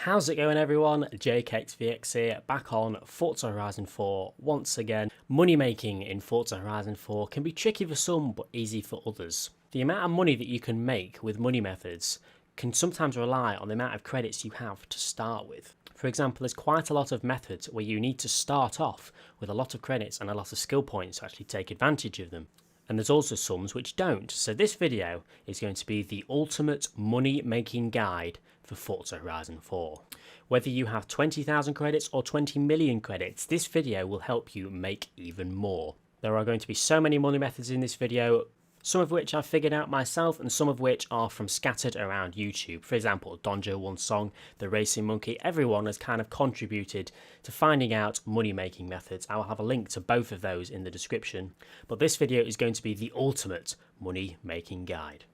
How's it going everyone? JKXVX here, back on Forza Horizon 4 once again. Money making in Forza Horizon 4 can be tricky for some but easy for others. The amount of money that you can make with money methods can sometimes rely on the amount of credits you have to start with. For example, there's quite a lot of methods where you need to start off with a lot of credits and a lot of skill points to actually take advantage of them. And there's also some which don't. So this video is going to be the ultimate money making guide for Forza Horizon 4. Whether you have 20,000 credits or 20 million credits, this video will help you make even more. There are going to be so many money methods in this video, some of which I've figured out myself and some of which are from scattered around YouTube. For example, Donjo One Song, The Racing Monkey, everyone has kind of contributed to finding out money making methods. I will have a link to both of those in the description. But this video is going to be the ultimate money making guide.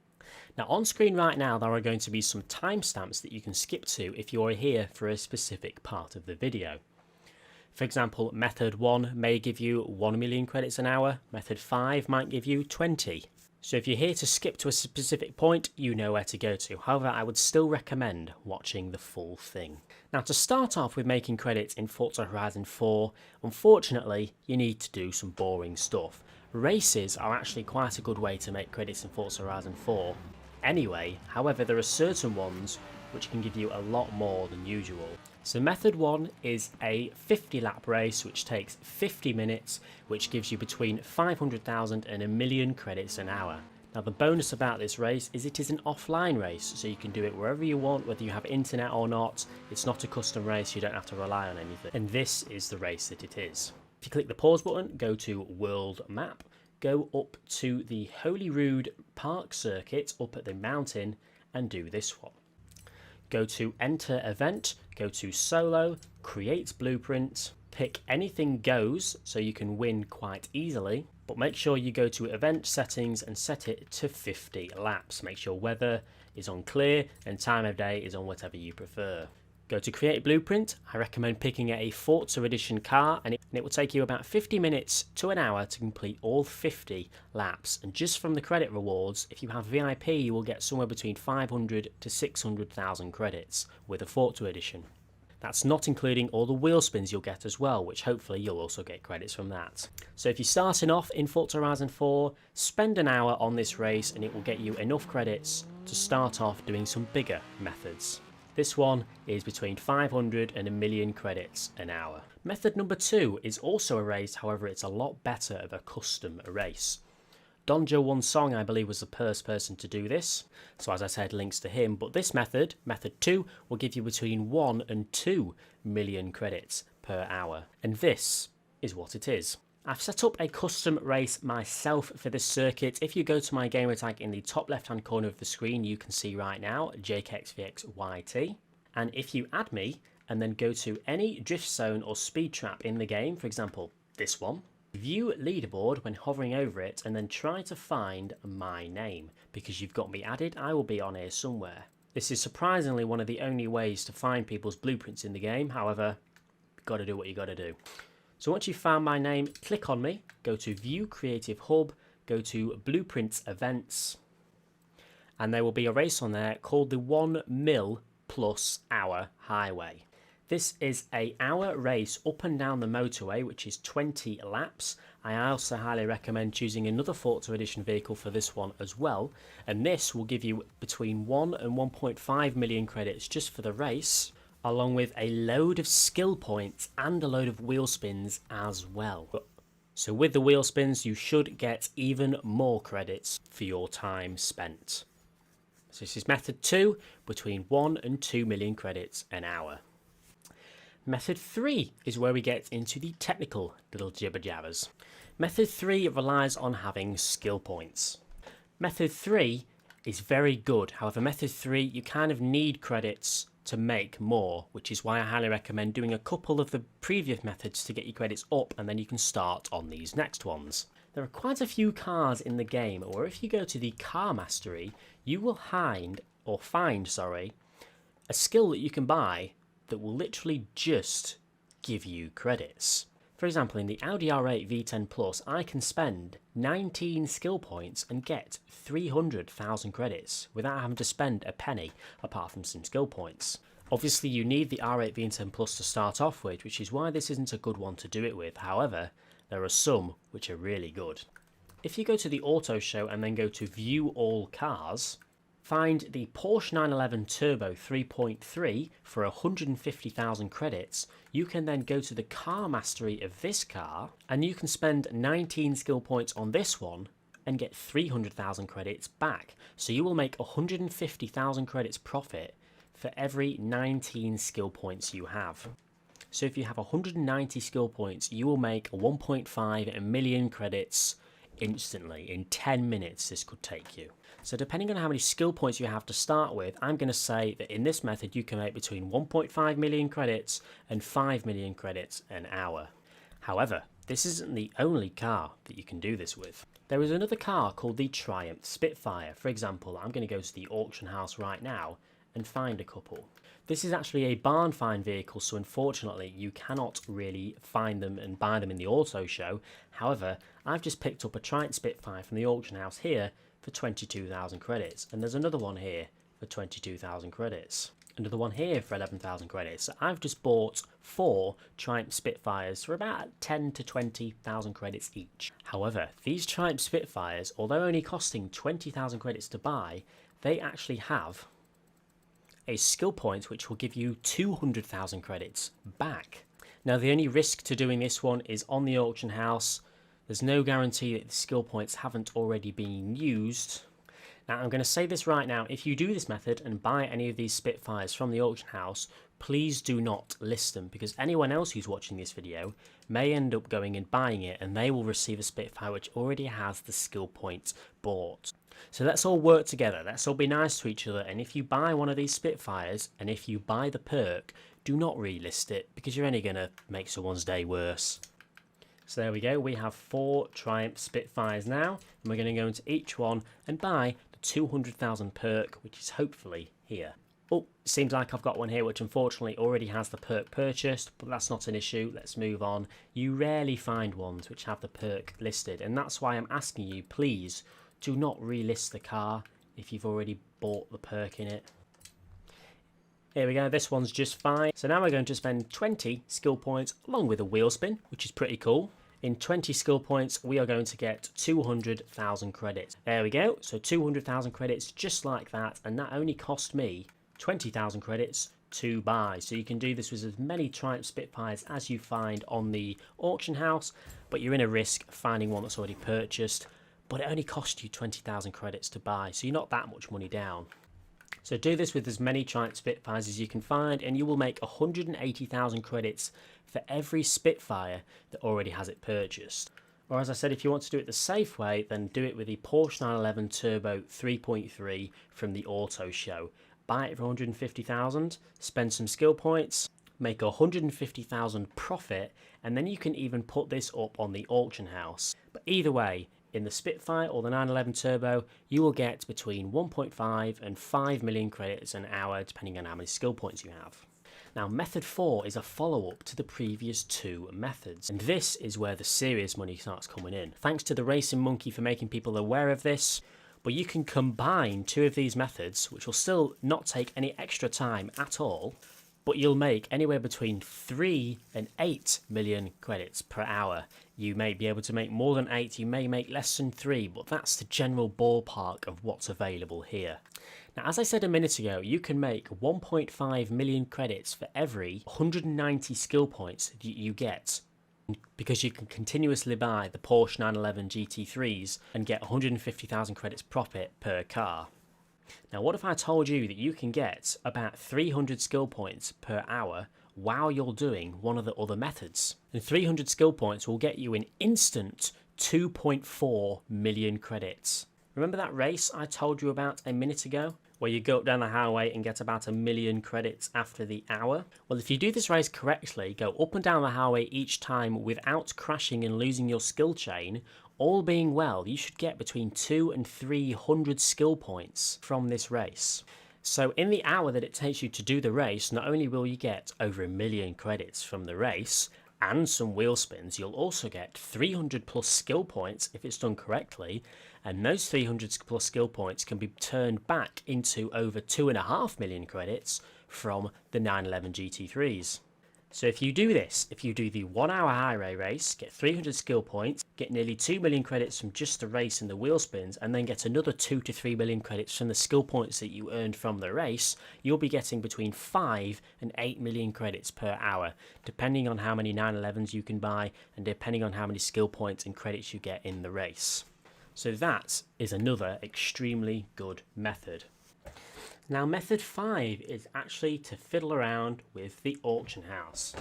Now on screen right now there are going to be some timestamps that you can skip to if you are here for a specific part of the video. For example, method 1 may give you 1 million credits an hour, method 5 might give you 20. So if you're here to skip to a specific point, you know where to go to. However, I would still recommend watching the full thing. Now to start off with making credits in Forza Horizon 4, unfortunately you need to do some boring stuff. Races are actually quite a good way to make credits in Forza Horizon 4. Anyway, however, there are certain ones which can give you a lot more than usual. So method 1 is a 50 lap race which takes 50 minutes, which gives you between 500,000 and a million credits an hour. Now the bonus about this race is it is an offline race, so you can do it wherever you want, whether you have internet or not. It's not a custom race, you don't have to rely on anything. And this is the race that it is. If you click the pause button, go to World Map, go up to the Holyrood Park circuit up at the mountain and do this one. Go to Enter Event, go to Solo, Create Blueprint, pick Anything Goes so you can win quite easily, but make sure you go to Event Settings and set it to 50 laps. Make sure weather is on clear and time of day is on whatever you prefer. Go to Create Blueprint. I recommend picking a Forza Edition car and it will take you about 50 minutes to an hour to complete all 50 laps. And just from the credit rewards, if you have VIP, you will get somewhere between 500 to 600,000 credits with a Forza Edition. That's not including all the wheel spins you'll get as well, which hopefully you'll also get credits from that. So if you're starting off in Forza Horizon 4, spend an hour on this race and it will get you enough credits to start off doing some bigger methods. This one is between 500 and a million credits an hour. Method number 2 is also a race, however it's a lot better of a custom race. Donjo One Song I believe was the first person to do this, so as I said links to him, but this method, method 2, will give you between 1 and 2 million credits per hour. And this is what it is. I've set up a custom race myself for this circuit. If you go to my gamertag in the top left hand corner of the screen, you can see right now JKXVXYT. And if you add me and then go to any drift zone or speed trap in the game, for example this one, view leaderboard when hovering over it and then try to find my name. Because you've got me added, I will be on here somewhere. This is surprisingly one of the only ways to find people's blueprints in the game, however, you've got to do what you got to do. So once you've found my name, click on me, go to View Creative Hub, go to Blueprints Events, and there will be a race on there called the 1 mil plus hour highway. This is an hour race up and down the motorway, which is 20 laps. I also highly recommend choosing another Forza Edition vehicle for this one as well, and this will give you between 1 and 1.5 million credits just for the race, along with a load of skill points and a load of wheel spins as well. So with the wheel spins, you should get even more credits for your time spent. So this is method 2, between 1 and 2 million credits an hour. Method 3 is where we get into the technical little jibber jabbers. Method 3 relies on having skill points. Method 3 is very good, however method 3 you kind of need credits to make more, which is why I highly recommend doing a couple of the previous methods to get your credits up and then you can start on these next ones. There are quite a few cars in the game where if you go to the car mastery you will find a skill that you can buy that will literally just give you credits. For example, in the Audi R8 V10 Plus, I can spend 19 skill points and get 300,000 credits without having to spend a penny apart from some skill points. Obviously you need the R8 V10 Plus to start off with, which is why this isn't a good one to do it with. However, there are some which are really good. If you go to the auto show and then go to view all cars, find the Porsche 911 Turbo 3.3 for 150,000 credits. You can then go to the car mastery of this car and you can spend 19 skill points on this one and get 300,000 credits back. So you will make 150,000 credits profit for every 19 skill points you have. So if you have 190 skill points, you will make 1.5 million credits instantly. In 10 minutes this could take you. So depending on how many skill points you have to start with, I'm going to say that in this method you can make between 1.5 million credits and 5 million credits an hour. However, this isn't the only car that you can do this with. There is another car called the Triumph Spitfire. For example, I'm going to go to the auction house right now and find a couple. This is actually a barn find vehicle, so unfortunately you cannot really find them and buy them in the auto show. However, I've just picked up a Triumph Spitfire from the auction house here for 22,000 credits, and there's another one here for 22,000 credits. Another one here for 11,000 credits. So I've just bought 4 Triumph Spitfires for about 10 to 20,000 credits each. However, these Triumph Spitfires, although only costing 20,000 credits to buy, they actually have a skill point which will give you 200,000 credits back. Now the only risk to doing this one is on the auction house. There's no guarantee that the skill points haven't already been used. Now I'm going to say this right now, if you do this method and buy any of these Spitfires from the auction house, please do not list them, because anyone else who's watching this video may end up going and buying it and they will receive a Spitfire which already has the skill points bought. So let's all work together, let's all be nice to each other, and if you buy one of these Spitfires and if you buy the perk, do not relist it, because you're only going to make someone's day worse. So there we go, we have 4 Triumph Spitfires now, and we're going to go into each one and buy the 200,000 perk, which is hopefully here. Oh, seems like I've got one here which unfortunately already has the perk purchased, but that's not an issue, let's move on. You rarely find ones which have the perk listed, and that's why I'm asking you, please do not relist the car if you've already bought the perk in it. Here we go, this one's just fine. So now we're going to spend 20 skill points along with a wheel spin, which is pretty cool. In 20 skill points, we are going to get 200,000 credits. There we go, so 200,000 credits just like that, and that only cost me 20,000 credits to buy. So you can do this with as many Triumph Spitfires as you find on the auction house, but you're in a risk finding one that's already purchased, but it only cost you 20,000 credits to buy, so you're not that much money down. So do this with as many Triumph Spitfires as you can find, and you will make 180,000 credits for every Spitfire that already has it purchased. Or as I said, if you want to do it the safe way, then do it with the Porsche 911 Turbo 3.3 from the auto show. Buy it for 150,000, spend some skill points, make 150,000 profit, and then you can even put this up on the auction house. But either way, in the Spitfire or the 911 Turbo, you will get between 1.5 and 5 million credits an hour, depending on how many skill points you have. Now, method 4 is a follow-up to the previous 2 methods, and this is where the serious money starts coming in. Thanks to the Racing Monkey for making people aware of this, but you can combine 2 of these methods, which will still not take any extra time at all, but you'll make anywhere between 3 and 8 million credits per hour. You may be able to make more than 8, you may make less than 3, but that's the general ballpark of what's available here. Now, as I said a minute ago, you can make 1.5 million credits for every 190 skill points that you get, because you can continuously buy the Porsche 911 GT3s and get 150,000 credits profit per car. Now, what if I told you that you can get about 300 skill points per hour while you're doing one of the other methods? And 300 skill points will get you an instant 2.4 million credits. Remember that race I told you about a minute ago, where you go up down the highway and get about 1 million credits after the hour? Well, if you do this race correctly, go up and down the highway each time without crashing and losing your skill chain, all being well, you should get between 200 and 300 skill points from this race. So in the hour that it takes you to do the race, not only will you get over 1 million credits from the race and some wheel spins, you'll also get 300 plus skill points if it's done correctly, and those 300 plus skill points can be turned back into over 2.5 million credits from the 911 GT3s. So if you do this, if you do the 1 hour highway race, get 300 skill points, get nearly 2 million credits from just the race and the wheel spins, and then get another 2 to 3 million credits from the skill points that you earned from the race, you'll be getting between 5 and 8 million credits per hour, depending on how many 911s you can buy and depending on how many skill points and credits you get in the race. So that is another extremely good method. Now method 5 is actually to fiddle around with the auction house.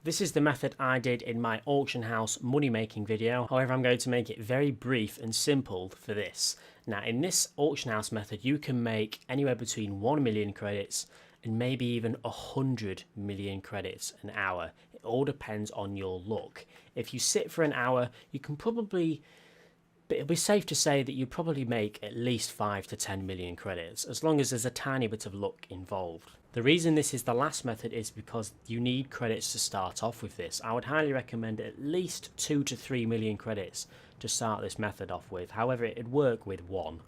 This is the method I did in my auction house money making video, however I'm going to make it very brief and simple for this. Now in this auction house method you can make anywhere between 1 million credits and maybe even 100 million credits an hour. It all depends on your luck. If you sit for an hour you can probably, but it'll be safe to say that you probably make at least 5 to 10 million credits, as long as there's a tiny bit of luck involved. The reason this is the last method is because you need credits to start off with this. I would highly recommend at least 2 to 3 million credits to start this method off with, however it'd work with 1.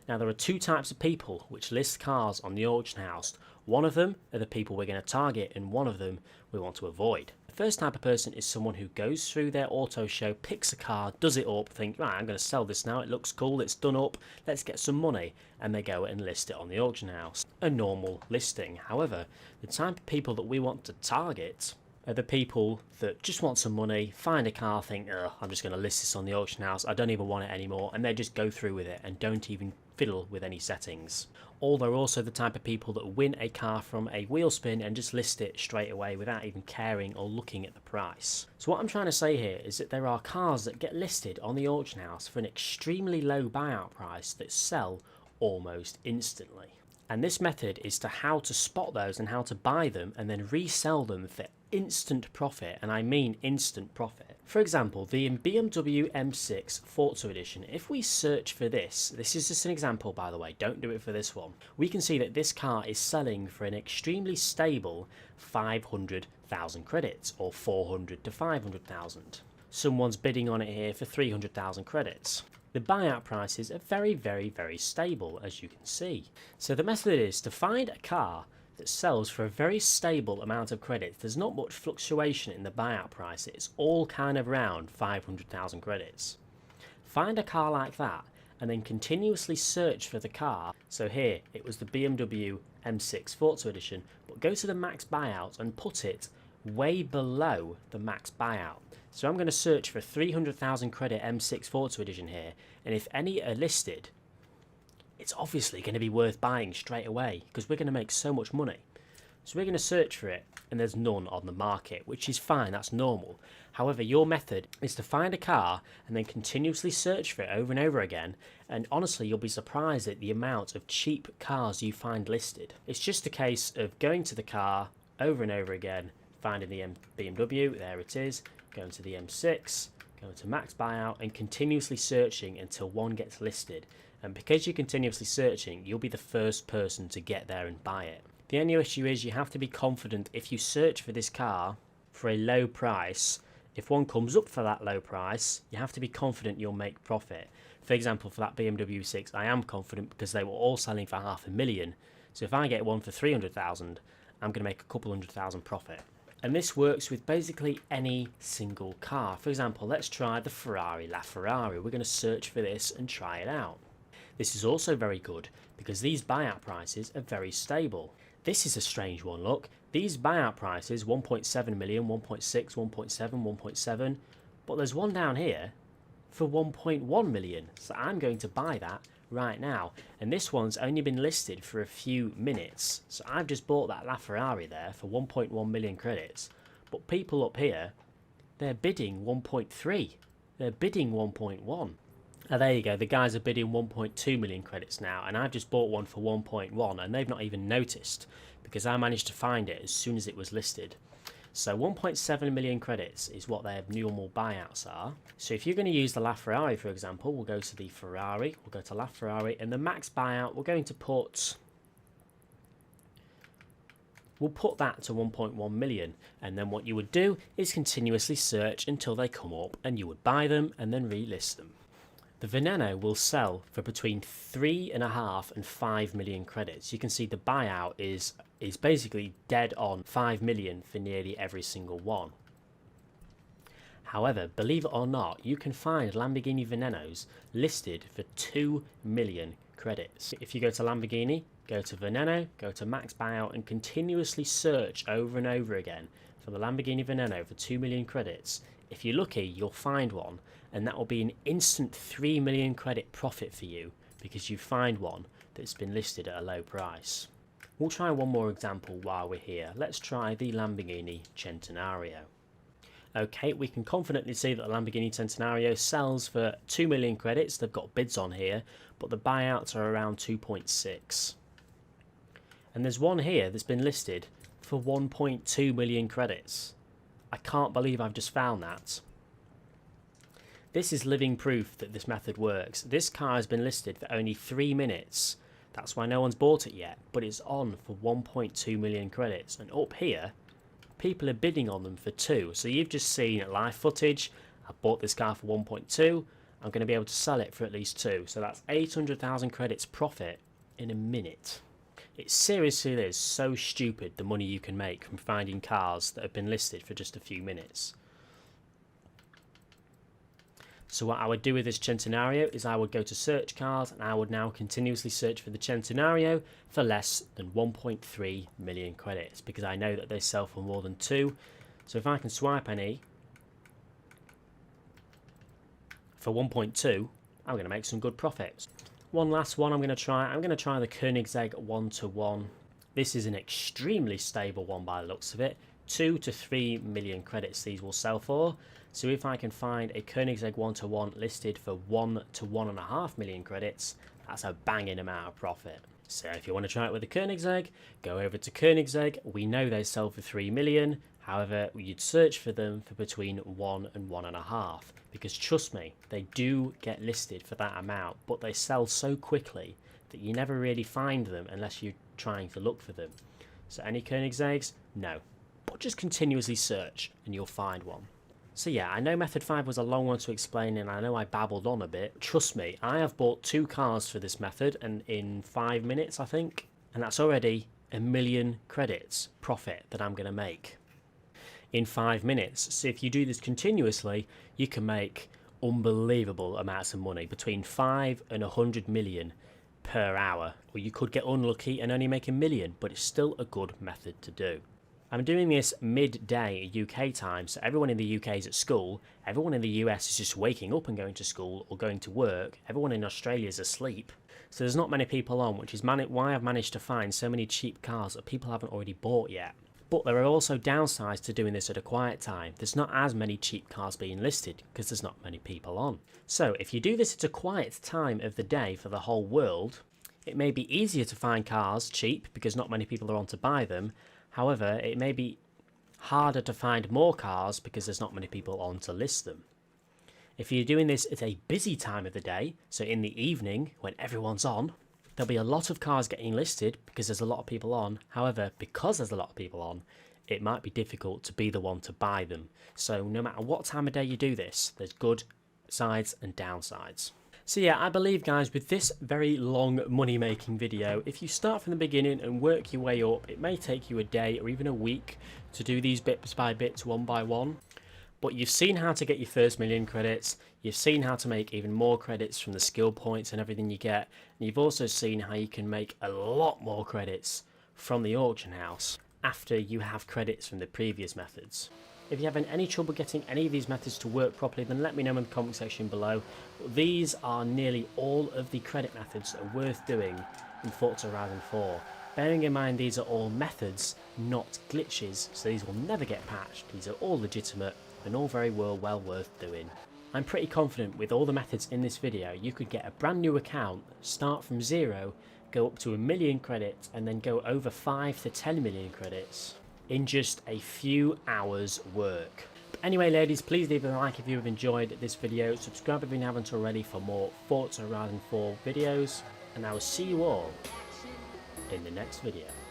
Now there are 2 types of people which list cars on the auction house. One of them are the people we're going to target and one of them we want to avoid. The first type of person is someone who goes through their auto show, picks a car, does it up, think, right, I'm going to sell this now, it looks cool, it's done up, let's get some money, and they go and list it on the auction house. A normal listing. However, the type of people that we want to target are the people that just want some money, find a car, think, I'm just going to list this on the auction house, I don't even want it anymore, and they just go through with it and don't even fiddle with any settings. Or they're also the type of people that win a car from a wheel spin and just list it straight away without even caring or looking at the price. So what I'm trying to say here is that there are cars that get listed on the auction house for an extremely low buyout price that sell almost instantly. And this method is to how to spot those and how to buy them and then resell them for instant profit, and I mean instant profit. For example, the BMW M6 Forza edition, if we search for this is just an example by the way, don't do it for this one, we can see that this car is selling for an extremely stable 500,000 credits, or 400 to 500,000. Someone's bidding on it here for 300,000 credits. The buyout prices are very, very, very stable, as you can see. So the method is to find a car that sells for a very stable amount of credits. There's not much fluctuation in the buyout price. It's all kind of around 500,000 credits. Find a car like that and then continuously search for the car. So here it was the BMW M6 Forza edition, but go to the max buyout and put it way below the max buyout. So I'm going to search for 300,000 credit M6 Forza edition here, and if any are listed, it's obviously going to be worth buying straight away because we're going to make so much money. So we're going to search for it and there's none on the market, which is fine, that's normal. However, your method is to find a car and then continuously search for it over and over again, and honestly you'll be surprised at the amount of cheap cars you find listed. It's just a case of going to the car over and over again, finding the BMW, there it is, going to the M6, going to max buyout and continuously searching until one gets listed. And because you're continuously searching, you'll be the first person to get there and buy it. The only issue is you have to be confident if you search for this car for a low price, if one comes up for that low price, you have to be confident you'll make profit. For example, for that BMW 6, I am confident because they were all selling for 500,000. So if I get one for 300,000, I'm going to make a couple 100,000 profit. And this works with basically any single car. For example, let's try the Ferrari LaFerrari. We're going to search for this and try it out. This is also very good because these buyout prices are very stable. This is a strange one, look. These buyout prices, 1.7 million, 1.6, 1.7, 1.7, but there's one down here for 1.1 million. So I'm going to buy that right now. And this one's only been listed for a few minutes. So I've just bought that LaFerrari there for 1.1 million credits. But people up here, they're bidding 1.3. They're bidding 1.1. Oh, there you go, the guys are bidding 1.2 million credits now, and I've just bought one for 1.1, and they've not even noticed, because I managed to find it as soon as it was listed. So 1.7 million credits is what their normal buyouts are. So if you're going to use the LaFerrari, for example, we'll go to the Ferrari, we'll go to LaFerrari, and the max buyout, we're going to put... We'll put that to 1.1 million, and then what you would do is continuously search until they come up, and you would buy them and then relist them. The Veneno will sell for between 3.5 and 5 million credits. You can see the buyout is is basically dead on 5 million for nearly every single one. However, believe it or not, you can find Lamborghini Venenos listed for 2 million credits. If you go to Lamborghini, go to Veneno, go to Max Buyout and continuously search over and over again for the Lamborghini Veneno for 2 million credits, if you're lucky, you'll find one, and that will be an instant 3 million credit profit for you because you find one that's been listed at a low price. We'll try one more example while we're here. Let's try the Lamborghini Centenario. Okay, we can confidently see that the Lamborghini Centenario sells for 2 million credits. They've got bids on here, but the buyouts are around 2.6. And there's one here that's been listed for 1.2 million credits. I can't believe I've just found that. This is living proof that this method works. This car has been listed for only 3 minutes. That's why no one's bought it yet, but it's on for 1.2 million credits. And up here, people are bidding on them for 2. So you've just seen live footage. I bought this car for 1.2. I'm going to be able to sell it for at least 2. So that's 800,000 credits profit in a minute. It seriously is so stupid the money you can make from finding cars that have been listed for just a few minutes. So what I would do with this Centenario is I would go to search cars and I would now continuously search for the Centenario for less than 1.3 million credits because I know that they sell for more than 2. So if I can swipe any for 1.2, I'm going to make some good profits. One last one I'm going to try. I'm going to try the Koenigsegg 1-to-1. This is an extremely stable one by the looks of it. 2 to 3 million credits these will sell for. So if I can find a Koenigsegg 1-to-1 listed for 1 to 1.5 million credits, that's a banging amount of profit. So if you want to try it with a Koenigsegg, go over to Koenigsegg. We know they sell for 3 million. However, you'd search for them for between 1 and 1.5. Because trust me, they do get listed for that amount, but they sell so quickly that you never really find them unless you're trying to look for them. So any Koenigsegg's? No. But just continuously search and you'll find one. So yeah, I know method 5 was a long one to explain and I know I babbled on a bit. Trust me, I have bought 2 cars for this method and in 5 minutes I think. And that's already 1 million credits profit that I'm going to make in 5 minutes. So if you do this continuously, you can make unbelievable amounts of money, between 5 and 100 million per hour. Or you could get unlucky and only make 1 million, but it's still a good method to do. I'm doing this midday UK time, so everyone in the UK is at school, everyone in the US is just waking up and going to school or going to work, everyone in Australia is asleep, so there's not many people on, which is why I've managed to find so many cheap cars that people haven't already bought yet. But there are also downsides to doing this at a quiet time. There's not as many cheap cars being listed because there's not many people on. So if you do this at a quiet time of the day for the whole world, it may be easier to find cars cheap because not many people are on to buy them. However, it may be harder to find more cars because there's not many people on to list them. If you're doing this at a busy time of the day, so in the evening when everyone's on, there'll be a lot of cars getting listed because there's a lot of people on. However, because there's a lot of people on, it might be difficult to be the one to buy them. So no matter what time of day you do this, there's good sides and downsides. So yeah, I believe guys, with this very long money making video, if you start from the beginning and work your way up, it may take you a day or even a week to do these bits by bits, one by one. But you've seen how to get your first 1 million credits, you've seen how to make even more credits from the skill points and everything you get, and you've also seen how you can make a lot more credits from the auction house after you have credits from the previous methods. If you're having any trouble getting any of these methods to work properly, then let me know in the comment section below. These are nearly all of the credit methods that are worth doing in Forza Horizon 4. Bearing in mind these are all methods, not glitches, so these will never get patched. These are all legitimate and all very well worth doing. I'm pretty confident with all the methods in this video, you could get a brand new account, start from 0, go up to 1 million credits, and then go over 5 to 10 million credits in just a few hours work. But anyway ladies, please leave a like if you have enjoyed this video, subscribe if you haven't already for more Forza Horizon 4 videos, and I will see you all in the next video.